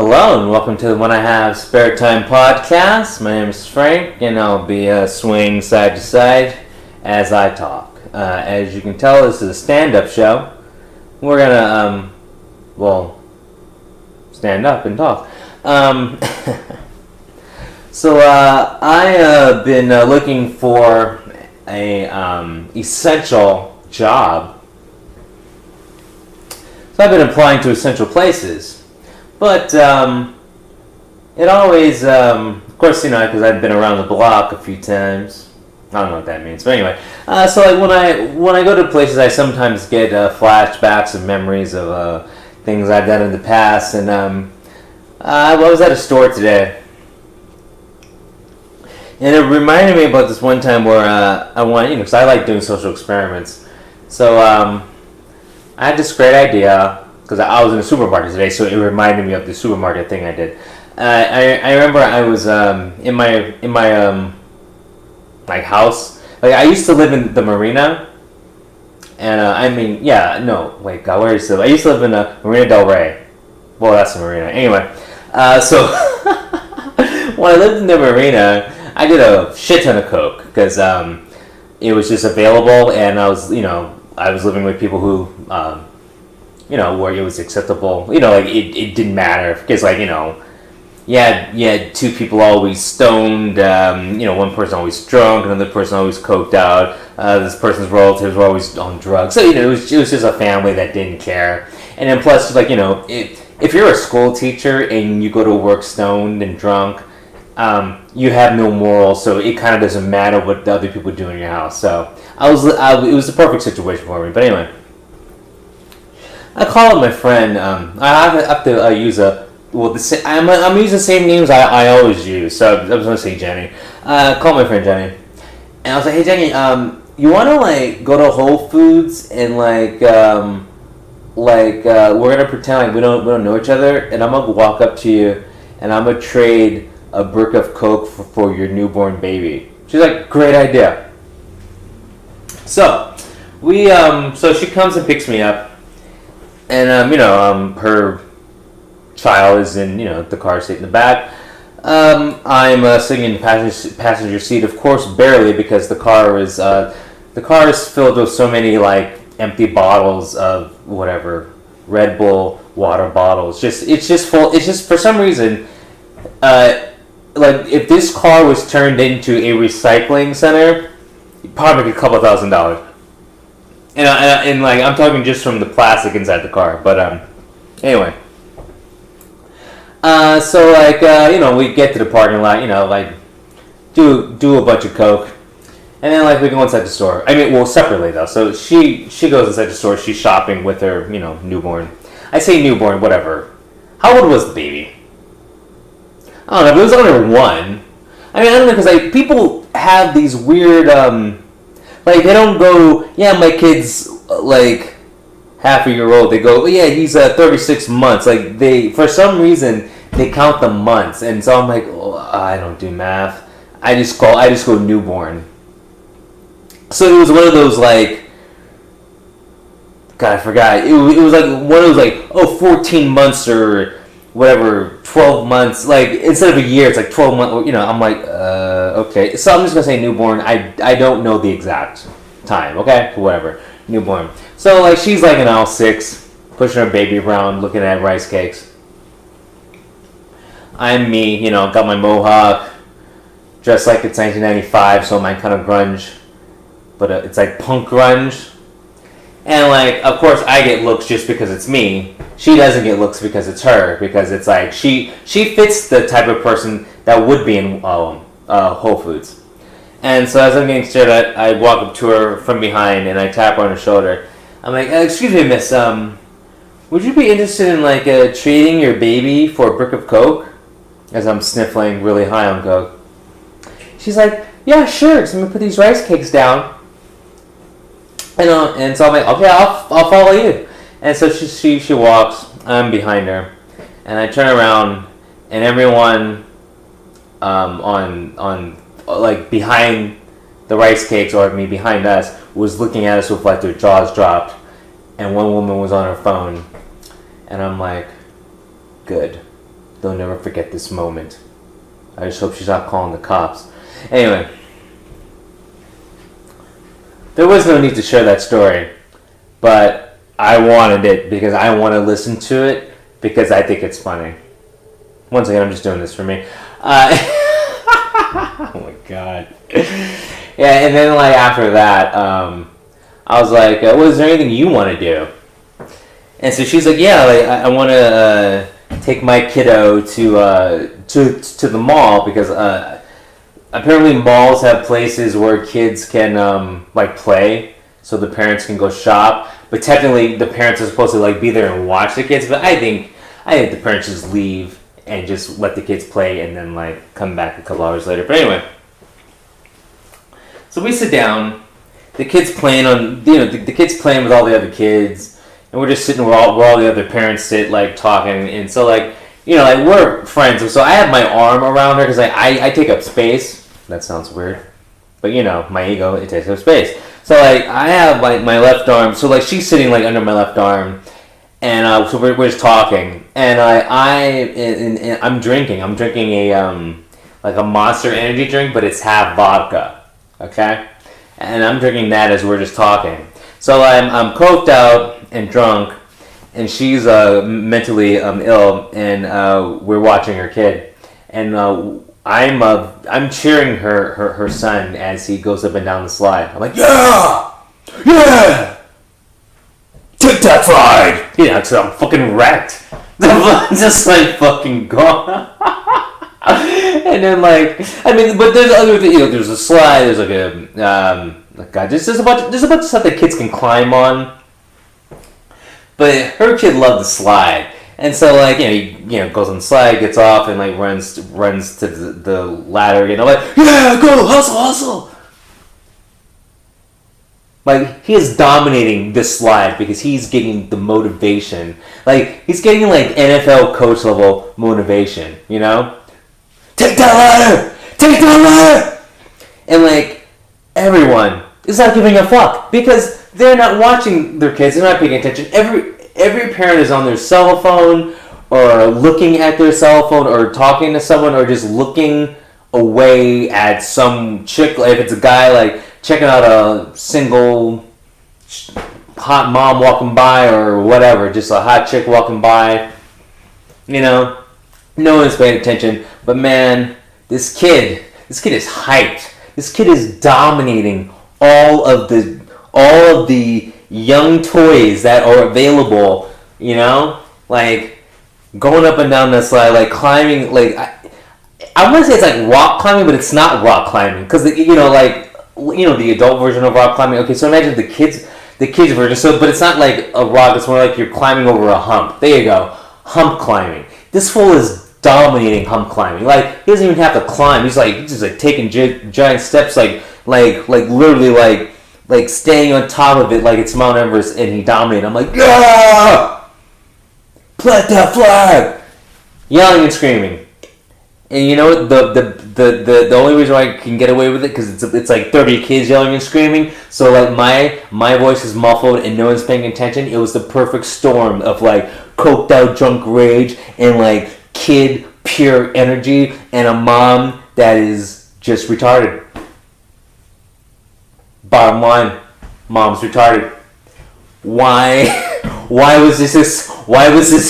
Hello and welcome to the When I Have Spare Time podcast. My name is Frank and I'll be swaying side to side as I talk. As you can tell, this is a stand-up show. We're gonna, stand up and talk. I have been looking for a essential job. So I've been applying to essential places. But it always, of course, because I've been around the block a few times. I don't know what that means, but anyway. When I go to places, I sometimes get flashbacks and memories of things I've done in the past. And I was at a store today, and it reminded me about this one time where I wanted, because I like doing social experiments. So I had this great idea. Because I was in a supermarket today, so it reminded me of the supermarket thing I did. I remember I was in my house. Like, I used to live in the marina, and where is it? I used to live in Marina Del Rey. Well, that's the marina. Anyway, so when I lived in the marina, I did a shit ton of coke because it was just available, and I was living with people who. Where it was acceptable, it didn't matter, because, you had two people always stoned, one person always drunk, another person always coked out, this person's relatives were always on drugs, so, it was just a family that didn't care, and then plus, if you're a school teacher and you go to work stoned and drunk, you have no morals, so it kind of doesn't matter what the other people do in your house, so, it was the perfect situation for me, but anyway. I call my friend. I have to use I'm using the same names I always use. So I was gonna say Jenny. Call my friend Jenny, and I was like, "Hey Jenny, you want to go to Whole Foods and we're gonna pretend like we don't know each other, and I'm gonna walk up to you, and I'm gonna trade a brick of Coke for your newborn baby." She's like, "Great idea." So so she comes and picks me up. And, her child is in, the car seat in the back. I'm sitting in the passenger seat, of course, barely, because the car is filled with so many, empty bottles of whatever, Red Bull water bottles. It's just full. It's just, for some reason, if this car was turned into a recycling center, you'd probably make a couple $1,000. And I'm talking just from the plastic inside the car. But anyway. We get to the parking lot. Do a bunch of coke, and then we go inside the store. Separately though. So she goes inside the store. She's shopping with her newborn. I say newborn, whatever. How old was the baby? I don't know. If it was under 1. I don't know, because people have these weird they don't go, yeah, my kid's, half a year old. They go, yeah, he's 36 months. For some reason, they count the months. And so I'm like, oh, I don't do math. I just go newborn. So it was one of those, God, I forgot. It was one of those, 14 months or whatever, 12 months. Instead of a year, it's 12 months. I'm like, okay. So I'm just going to say newborn. I don't know the exact time, okay? Whatever. Newborn. So, she's in aisle 6, pushing her baby around, looking at rice cakes. I'm me, got my mohawk, dressed like it's 1995, so I'm kind of grunge. But it's punk grunge. And, of course, I get looks just because it's me. She doesn't get looks because it's her. Because it's she fits the type of person that would be in Whole Foods. And so as I'm getting stared at, I walk up to her from behind and I tap her on the shoulder. I'm like, "Excuse me, miss, would you be interested in, trading your baby for a brick of Coke?" As I'm sniffling really high on Coke. She's like, "Yeah, sure, so I'm going to put these rice cakes down." And so I'm like, "Okay, I'll follow you." And so she walks. I'm behind her, and I turn around, and everyone behind the rice cakes, or behind us, was looking at us with their jaws dropped, and one woman was on her phone, and I'm like, good. They'll never forget this moment. I just hope she's not calling the cops. Anyway, there was no need to share that story, but I wanted it because I want to listen to it because I think it's funny. Once again, I'm just doing this for me. Oh my god. Yeah, and then like after that, I was like, well, is there anything you want to do? And so she's like, yeah, like I want to take my kiddo to the mall because apparently malls have places where kids can like play, so the parents can go shop. But technically, the parents are supposed to like be there and watch the kids. But I think the parents just leave and just let the kids play and then like come back a couple hours later. But anyway, so we sit down. The kids playing on the kids playing with all the other kids, and we're just sitting where all the other parents sit like talking. And so like like we're friends. So I have my arm around her because I take up space. That sounds weird, but my ego, it takes up space. So like I have like my left arm. So like she's sitting like under my left arm. And so we're just talking, and I'm drinking. I'm drinking a like a Monster Energy drink, but it's half vodka, okay? And I'm drinking that as we're just talking. So I'm coked out and drunk, and she's mentally ill, and we're watching her kid, and I'm cheering her son as he goes up and down the slide. I'm like, yeah. Take that slide! Because I'm fucking wrecked. Just like fucking gone. And then but there's other things. There's a slide. There's like there's a bunch of stuff that kids can climb on. But her kid loved the slide, and so he goes on the slide, gets off, and runs to the ladder. Like, yeah, go hustle. Like, he is dominating this slide because he's getting the motivation. Like, he's getting, NFL coach level motivation, Take that ladder! And, everyone is not giving a fuck because they're not watching their kids. They're not paying attention. Every parent is on their cell phone or looking at their cell phone or talking to someone or just looking away at some chick. If it's a guy, checking out a single hot mom walking by or whatever, just a hot chick walking by, no one's paying attention. But man, this kid is hyped. This kid is dominating all of the young toys that are available, going up and down the slide, climbing, I want to say it's like rock climbing, but it's not rock climbing because the adult version of rock climbing. Okay, so imagine the kids version. So, but it's not like a rock. It's more like you're climbing over a hump. There you go, hump climbing. This fool is dominating hump climbing. He doesn't even have to climb. He's just taking giant steps, literally staying on top of it like it's Mount Everest, and he dominated. I'm like, yeah, plant that flag, yelling and screaming. And you know what? The only reason why I can get away with it because it's 30 kids yelling and screaming. So my voice is muffled and no one's paying attention. It was the perfect storm of coked out drunk rage and kid pure energy and a mom that is just retarded. Bottom line, mom's retarded. Why? Why was this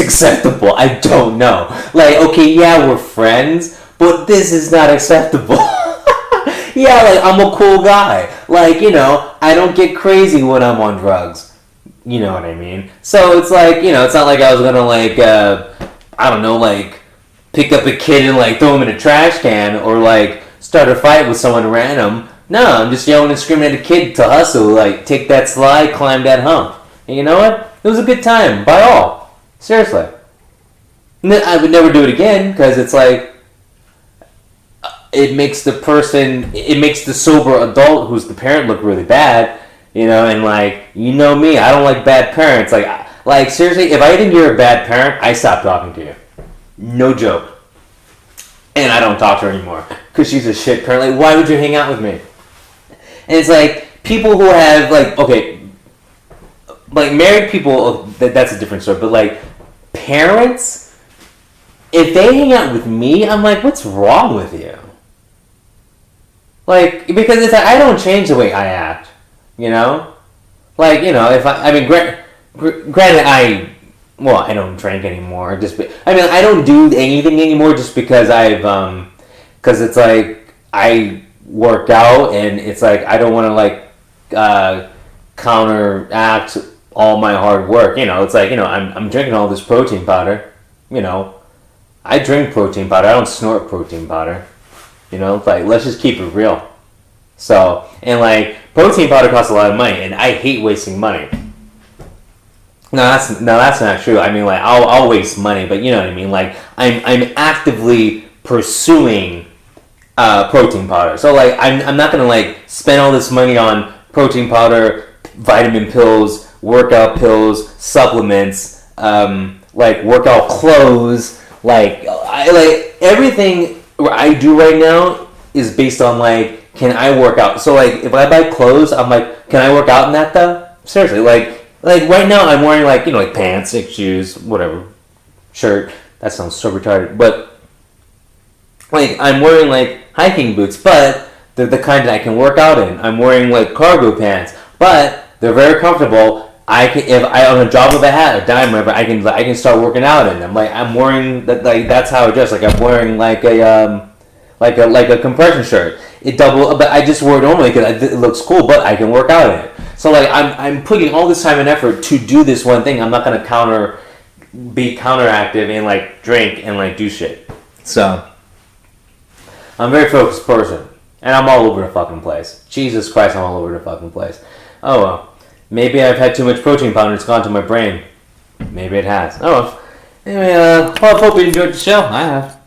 acceptable? I don't know. Okay, yeah, we're friends, but this is not acceptable. Yeah, I'm a cool guy. I don't get crazy when I'm on drugs. You know what I mean? So it's it's not like I was gonna I don't know, pick up a kid and throw him in a trash can or start a fight with someone random. No, I'm just yelling and screaming at a kid to hustle, take that slide, climb that hump. And you know what? It was a good time, by all. Seriously. I would never do it again, because it's it makes the sober adult who's the parent look really bad, and me, I don't like bad parents. Seriously, if I think you're a bad parent, I stop talking to you. No joke. And I don't talk to her anymore, because she's a shit parent. Why would you hang out with me? And it's people who have, married people, that's a different story, but parents if they hang out with me, I'm like, what's wrong with you? Like, because it's like, I don't change the way I act, you know? Like, you know, if I mean, granted, I don't drink anymore. I mean, I don't do anything anymore just because because it's like, I work out and it's like, I don't want to like, counteract all my hard work. You know, it's like, you know, I'm drinking all this protein powder, you know. I drink protein powder. I don't snort protein powder. You know, like, let's just keep it real. So, and like, protein powder costs a lot of money, and I hate wasting money. No, that's not true. I mean, like, I'll waste money, but you know what I mean. Like, I'm actively pursuing protein powder. So, like, I'm not gonna like spend all this money on protein powder, vitamin pills, workout pills, supplements, like workout clothes. Like everything I do right now is based on like, can I work out? So like, if I buy clothes, I'm like, can I work out in that though? Seriously, like right now I'm wearing like, you know, like pants, 6 shoes, whatever, shirt. That sounds so retarded, but like I'm wearing like hiking boots, but they're the kind that I can work out in. I'm wearing like cargo pants, but they're very comfortable. I can, if I on a drop of a hat, a dime, whatever, I can start working out in them. Like I'm wearing that, like that's how I dress. Like I'm wearing like a compression shirt. It double, but I just wear it normally because it looks cool. But I can work out in it. So like I'm putting all this time and effort to do this one thing. I'm not gonna be counteractive and like drink and like do shit. So I'm a very focused person, and I'm all over the fucking place. Jesus Christ, I'm all over the fucking place. Oh well. Maybe I've had too much protein powder and it's gone to my brain. Maybe it has. Oh well. Anyway, I hope you enjoyed the show. I have.